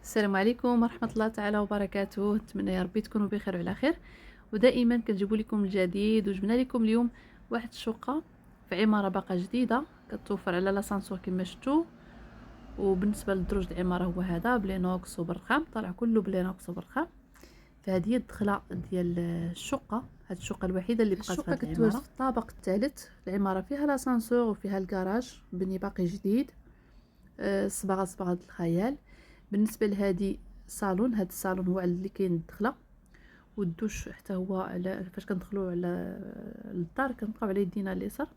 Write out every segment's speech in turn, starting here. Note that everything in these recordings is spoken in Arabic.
السلام عليكم ورحمة الله تعالى وبركاته. نتمنى يا ربي تكونوا بخير وعلى خير، ودائما كنجيبو لكم الجديد. وجبنا لكم اليوم واحد الشقة في عمارة باقة جديدة كتوفر على لاسانسور كما شفتوا. وبالنسبة للدروج العمارة هو هذا بلينوكس وبرخام، طالع كله بلينوكس وبرخام. فهذه هي الدخلة ديال الشقة. هاد الشقة الوحيدة اللي بقات في هاد العمارة. كتواجد في الطابق الثالث. العمارة فيها لاسانسور وفيها الكراج بني باقي جديد، صباغة الخيال. بالنسبه لهادي صالون، هاد الصالون هو اللي كاين الدخله، والدوش حتى هو على فاش كندخلوا على الدار كنبقاو على يدينا اليسار.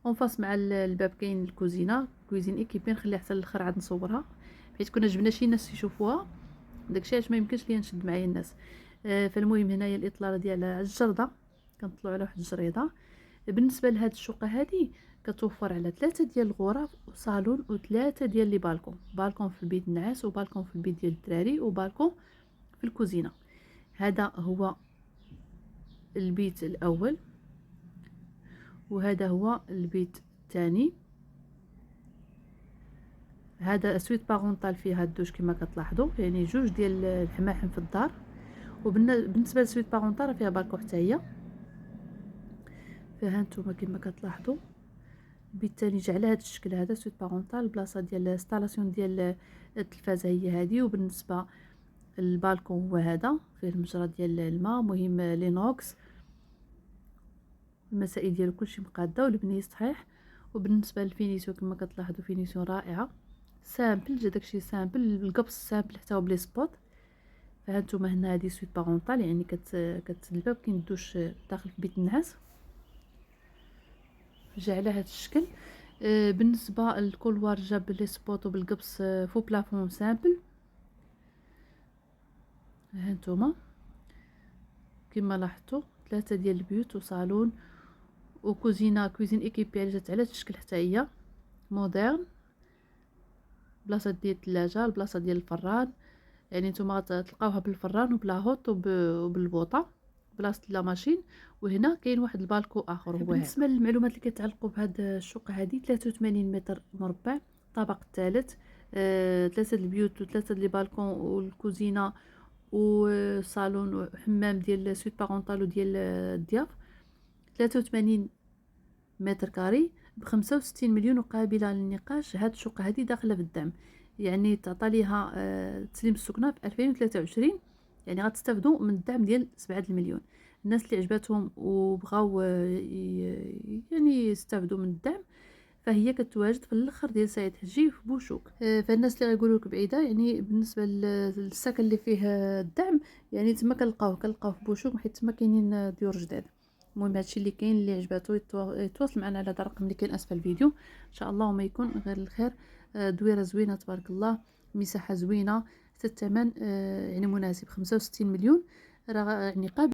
اونفاس مع الباب كاين الكوزينه، كوزين ايكيبي. نخليها حتى الاخر عاد نصورها حيت كنا جبنا شي ناس يشوفوها، داكشي علاش ما يمكنش ليا نشد معايا الناس. فالمهم هنايا الاطلاله ديال الجرده، كنطلعوا على واحد الجريده. بالنسبه لهاد الشقه هذه كتوفر على 3 ديال الغرف وصالون و3 ديال لي بالكون في البيت النعاس، وبالكون في البيت ديال الدراري، وبالكون في الكوزينه. هذا هو البيت الاول، وهذا هو البيت الثاني. هذا سويت بارونتال فيها الدوش كما كتلاحظوا، يعني جوج ديال الحماحم في الدار. وبالنسبه لسويت بارونتال فيها بالكون حتى هي. فها نتوما كما كتلاحظوا البيت الثاني جا على هذا الشكل هذا، سويت بارونتال. البلاصه ديال الانستالاسيون ديال التلفازه هي هذه. وبالنسبه للبالكون هو هذا، فيه المجرى ديال الماء، مهم لينوكس، المسائل ديالو كلشي مقاده والبنيه صحيح. وبالنسبه للفينيسيون كما كتلاحظوا فينيسيون رائعه، سامبل جا داكشي سامبل، القبص سامبل حتى هو بلي سبوت. فهانتوما هنا هذه سويت بارونتال، يعني الباب كاين الدوش داخل في بيت النعاس، جا على هذا الشكل. بالنسبه للكولوار جا بلي سبوت وبالقبص فو بلافون سامبل. هانتوما كما لاحظتوا 3 ديال البيوت وصالون وكوزينه، كوزين ايكيبي جات على هذا الشكل حتى هي مودرن. بلاصه ديال الثلاجه، البلاصه ديال الفران، يعني نتوما تلقاوها بالفران وبلا هوت وبالبوطه بلاصه لا ماشين. وهنا كاين واحد البالكو اخر هو بالنسبه للمعلومات اللي كيتعلقوا بهذه الشقه هذه. 83 متر مربع، الطابق الثالث، 3 البيوت وثلاثه لي بالكون والكوزينه وصالون وحمام ديال سويت بارونتال وديال الضياف. 83 متر كاري ب 65 مليون وقابله للنقاش. هاد الشقه هذه داخله في الدعم، يعني تعطى ليها تسليم السكنه في 2023، يعني غتستافدوا من الدعم ديال 7 المليون. الناس اللي عجباتهم وبغاو يعني يستافدوا من الدعم، فهي كتواجد في الاخر ديال سعيد حجي في بوشوك. فالناس اللي غيقولوا لك بعيده، يعني بالنسبه للسكن اللي فيه الدعم، يعني تما كنلقاوه في بوشوك، حيت تما كاينين ديور جداد. المهم هادشي اللي كاين. اللي عجباتو يتواصل معنا على هذا الرقم اللي كاين اسفل الفيديو ان شاء الله، وما يكون غير الخير. دويره زوينه تبارك الله، مساحه زوينه، حتى الثمن يعني مناسب. 65 مليون راه يعني قابل